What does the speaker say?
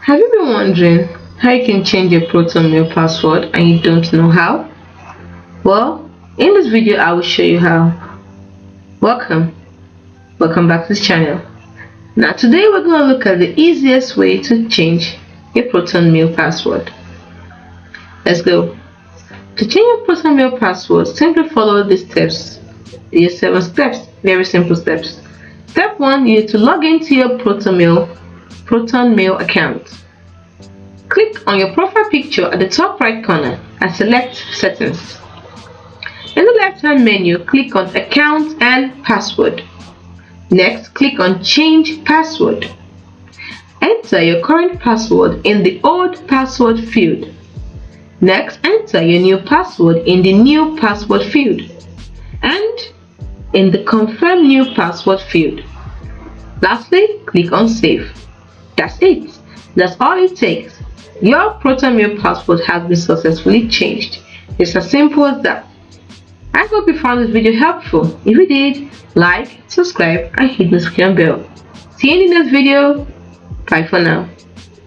Have you been wondering how you can change your Protonmail password and you don't know how? Well, in this video I will show you how. Welcome back to this channel. Now today we're going to look at the easiest way to change your Protonmail password. Let's go. To change your Protonmail password, simply follow these steps. These 7 steps, very simple steps. Step 1, you need to log into your Protonmail account. Click on your profile picture at the top right corner and select Settings. In the left-hand menu, click on Account and Password. Next, click on Change Password. Enter your current password in the Old Password field. Next, enter your new password in the New Password field and in the Confirm New Password field. Lastly, click on Save. That's it. That's all it takes. Your Protonmail password has been successfully changed. It's as simple as that. I hope you found this video helpful. If you did, like, subscribe, and hit the notification bell. See you in the next video. Bye for now.